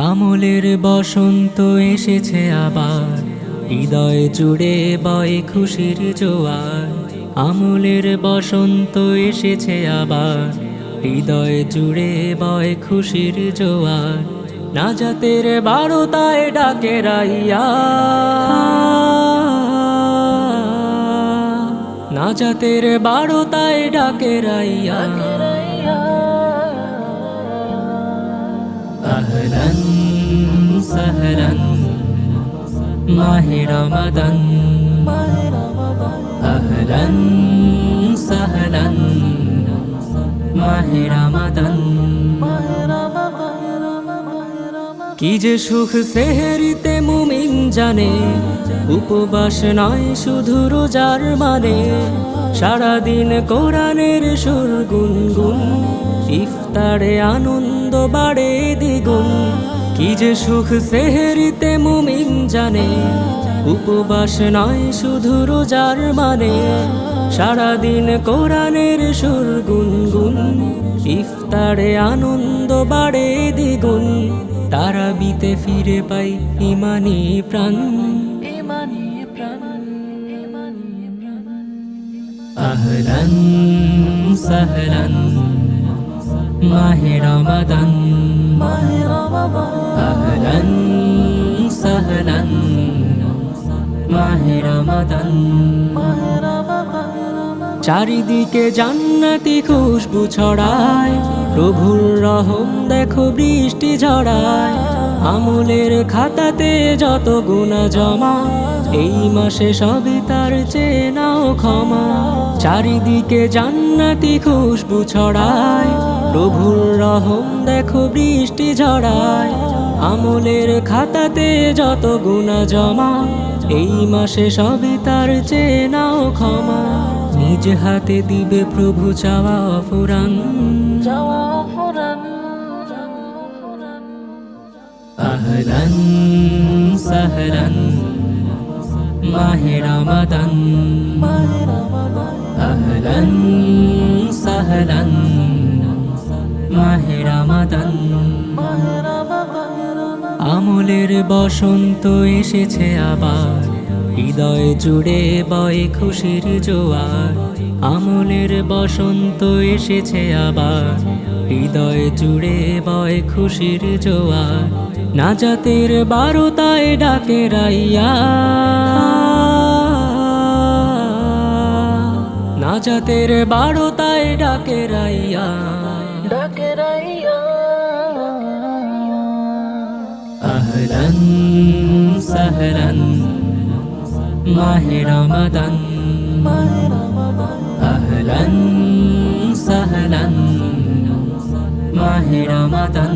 আমলের বসন্ত এসেছে আবার, হৃদয় জুড়ে বয় খুশির জোয়ার। আমলের বসন্ত এসেছে আবার, হৃদয় জুড়ে বয় খুশির জোয়ার। নাজাতের বারোতায় ডাকে রাইয়া, নাজাতের বারোতায় ডাকে রাইয়া। আহলান সাহলান মাহে রমাদান, আহলান সাহলান মাহে রমাদান। কি যে সুখ সেহরিতে মুমিন জানে, উপবাস নয় শুধু রোজার মানে। সারাদিন কোরআনের সুর গুনগুন, ইফতারে আনন্দ বাড়ে দ্বিগুণ। কি যে সুখ সেহরিতে মুমিন জানে, উপবাস নয় শুধু রোজার মানে। সারাদিন কোরআনের সুর গুনগুন, ইফতারে আনন্দ বাড়ে দ্বিগুণ। তারাবিতে ফিরে পাই ইমানি প্রাণ, ইমানি প্রাণ। আহলান সাহলান মাহে রমাদান, আহলান সাহলান মাহে রমাদান। চারিদিকে জান্নাতি খুশবু ছড়ায়, প্রভুর রহম দেখো বৃষ্টি ঝরায়। আমলের খাতাতে যত গুনাহ জমা, এই মাসে সবই তার চেয়ে নাও ক্ষমা। চারিদিকে জান্নাতি খুশবু ছড়ায়, প্রভুর রহম দেখো বৃষ্টি ঝরায়। আমলের খাতাতে যত গুনাহ জমা, এই মাসে সবই তার চেয়ে নাও ক্ষমা। নিজ হাতে দিবে প্রভু চাওয়া অফুরান, চাওয়া অফুরান। আহলান সাহলান মাহে রমাদান, আহলান সাহলান মাহে রমাদান। আমলের বসন্ত এসেছে আবার, হৃদয় জুড়ে বয় খুশির জোয়ার। আমলের বসন্ত এসেছে আবার, হৃদয় জুড়ে বয় খুশির জোয়ার। নাজাতের বারোতায় ডাকে রাইয়া, নাজাতের বারোতায় ডাকে রাইয়া, ডাকে রাইয়া। আহলান সাহলান মাহে রমাদান, আহলান সাহলান মাহে রমাদান।